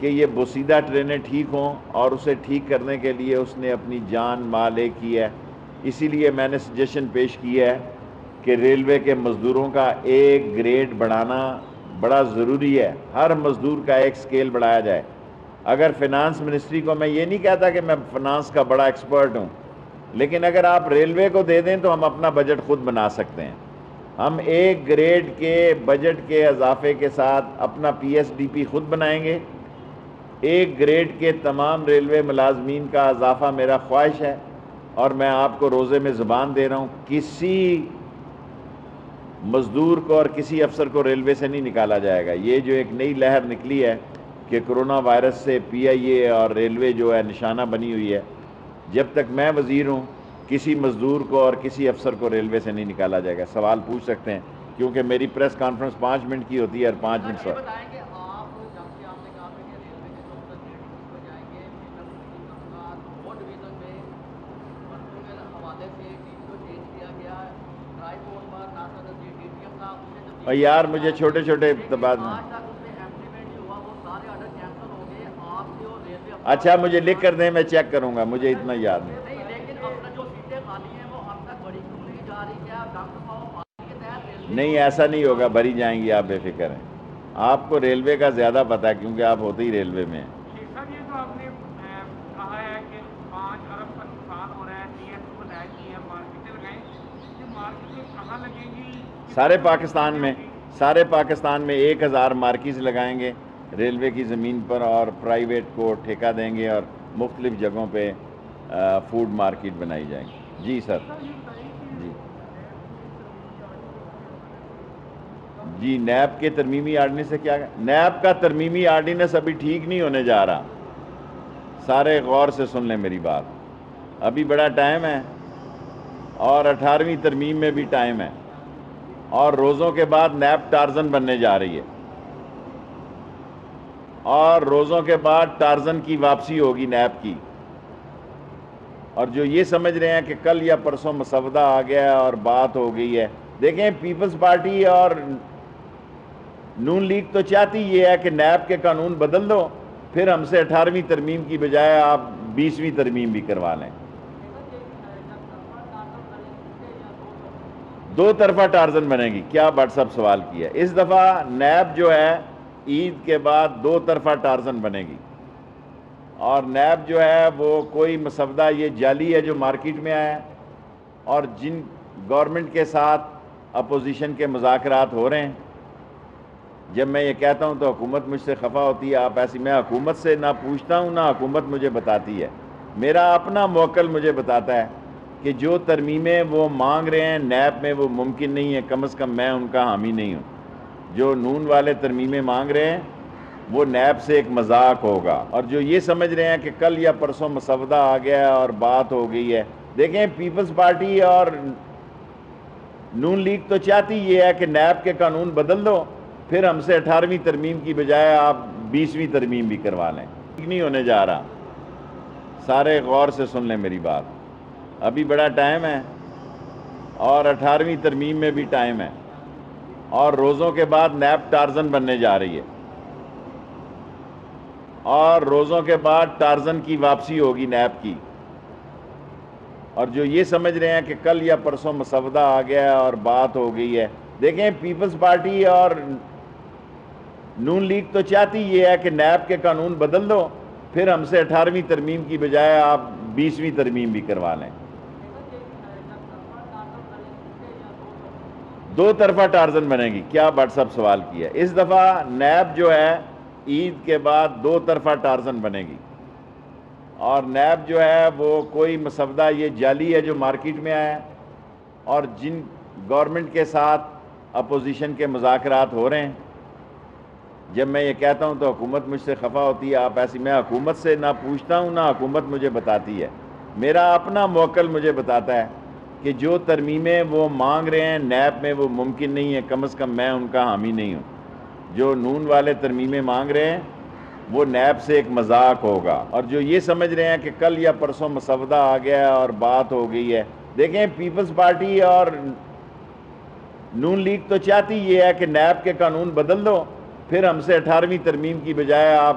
کہ یہ بوسیدہ ٹرینیں ٹھیک ہوں، اور اسے ٹھیک کرنے کے لیے اس نے اپنی جان مال ایک کی ہے۔ اسی لیے میں نے سجیشن پیش کی ہے کہ ریلوے کے مزدوروں کا ایک گریڈ بڑھانا بڑا ضروری ہے، ہر مزدور کا ایک سکیل بڑھایا جائے۔ اگر فنانس منسٹری کو، میں یہ نہیں کہتا کہ میں فنانس کا بڑا ایکسپرٹ ہوں، لیکن اگر آپ ریلوے کو دے دیں تو ہم اپنا بجٹ خود بنا سکتے ہیں۔ ہم ایک گریڈ کے بجٹ کے اضافے کے ساتھ اپنا پی ایس ڈی پی خود بنائیں گے۔ ایک گریڈ کے تمام ریلوے ملازمین کا اضافہ میرا خواہش ہے، اور میں آپ کو روزے میں زبان دے رہا ہوں، کسی مزدور کو اور کسی افسر کو ریلوے سے نہیں نکالا جائے گا۔ یہ جو ایک نئی لہر نکلی ہے کہ کرونا وائرس سے پی آئی اے اور ریلوے جو ہے نشانہ بنی ہوئی ہے، جب تک میں وزیر ہوں کسی مزدور کو اور کسی افسر کو ریلوے سے نہیں نکالا جائے گا۔ سوال پوچھ سکتے ہیں، کیونکہ میری پریس کانفرنس 5 منٹ کی ہوتی ہے اور 5 منٹ سوال۔ اور یار مجھے چھوٹے چھوٹے تبادلے، اچھا مجھے لکھ کر دیں، میں چیک کروں گا، مجھے اتنا یاد نہیں۔ نہیں ایسا نہیں ہوگا، بھری جائیں گی، آپ بے فکر ہیں۔ آپ کو ریلوے کا زیادہ پتہ ہے کیونکہ آپ ہوتے ہی ریلوے میں ہیں۔ سارے پاکستان میں 1000 مارکیز لگائیں گے ریلوے کی زمین پر، اور پرائیویٹ کو ٹھیکہ دیں گے، اور مختلف جگہوں پہ فوڈ مارکیٹ بنائی جائیں گی۔ جی سر، جی نیب کے ترمیمی آرڈیننس سے کیا؟ نیب کا ترمیمی آرڈیننس ابھی ٹھیک نہیں ہونے جا رہا، سارے غور سے سن لیں میری بات، ابھی بڑا ٹائم ہے، اور 18ویں ترمیم میں بھی ٹائم ہے، اور روزوں کے بعد نیب ٹارزن بننے جا رہی ہے، اور روزوں کے بعد ٹارزن کی واپسی ہوگی نیب کی۔ اور جو یہ سمجھ رہے ہیں کہ کل یا پرسوں مسودہ آ گیا ہے اور بات ہو گئی ہے، دیکھیں پیپلز پارٹی اور نون لیگ تو چاہتی یہ ہے کہ نیب کے قانون بدل دو، پھر ہم سے 18ویں ترمیم کی بجائے آپ 20ویں ترمیم بھی کروا لیں۔ دو طرفہ ٹارزن بنے گی، کیا بٹ صاحب سوال کیا؟ اس دفعہ نیب جو ہے عید کے بعد 2 طرفہ ٹارزن بنے گی، اور نیب جو ہے وہ کوئی مسودہ یہ جعلی ہے جو مارکیٹ میں آیا ہے، اور جن گورنمنٹ کے ساتھ اپوزیشن کے مذاکرات ہو رہے ہیں، جب میں یہ کہتا ہوں تو حکومت مجھ سے خفا ہوتی ہے، آپ ایسی، میں حکومت سے نہ پوچھتا ہوں نہ حکومت مجھے بتاتی ہے، میرا اپنا موکل مجھے بتاتا ہے کہ جو ترمیمیں وہ مانگ رہے ہیں نیب میں وہ ممکن نہیں ہے، کم از کم میں ان کا حامی نہیں ہوں۔ جو نون والے ترمیمیں مانگ رہے ہیں وہ نیب سے ایک مذاق ہوگا، اور جو یہ سمجھ رہے ہیں کہ کل یا پرسوں مسودہ آ گیا ہے اور بات ہو گئی ہے، دیکھیں پیپلز پارٹی اور نون لیگ تو چاہتی یہ ہے کہ نیب کے قانون بدل دو، پھر ہم سے 18ویں ترمیم کی بجائے آپ 20ویں ترمیم بھی کروا لیں۔ ٹھیک نہیں ہونے جا رہا، سارے غور سے سن لیں میری بات، ابھی بڑا ٹائم ہے، اور 18ویں ترمیم میں بھی ٹائم ہے، اور روزوں کے بعد نیب ٹارزن بننے جا رہی ہے، اور روزوں کے بعد ٹارزن کی واپسی ہوگی نیب کی۔ اور جو یہ سمجھ رہے ہیں کہ کل یا پرسوں مسودہ آ گیا ہے اور بات ہو گئی ہے، دیکھیں پیپلز پارٹی اور نون لیگ تو چاہتی یہ ہے کہ نیب کے قانون بدل دو، پھر ہم سے 18ویں ترمیم کی بجائے آپ 20ویں ترمیم بھی کروا لیں۔ 2 طرفہ ٹارزن بنے گی، کیا بٹ صاحب سوال کیا؟ اس دفعہ نیب جو ہے عید کے بعد 2 طرفہ ٹارزن بنے گی، اور نیب جو ہے وہ کوئی مسودہ یہ جعلی ہے جو مارکیٹ میں آیا ہے، اور جن گورنمنٹ کے ساتھ اپوزیشن کے مذاکرات ہو رہے ہیں، جب میں یہ کہتا ہوں تو حکومت مجھ سے خفا ہوتی ہے، آپ ایسی، میں حکومت سے نہ پوچھتا ہوں نہ حکومت مجھے بتاتی ہے، میرا اپنا موکل مجھے بتاتا ہے کہ جو ترمیمیں وہ مانگ رہے ہیں نیب میں وہ ممکن نہیں ہے، کم از کم میں ان کا حامی نہیں ہوں۔ جو نون والے ترمیمیں مانگ رہے ہیں وہ نیب سے ایک مذاق ہوگا، اور جو یہ سمجھ رہے ہیں کہ کل یا پرسوں مسودہ آ گیا ہے اور بات ہو گئی ہے، دیکھیں پیپلز پارٹی اور نون لیگ تو چاہتی یہ ہے کہ نیب کے قانون بدل دو، پھر ہم سے 18ویں ترمیم کی بجائے آپ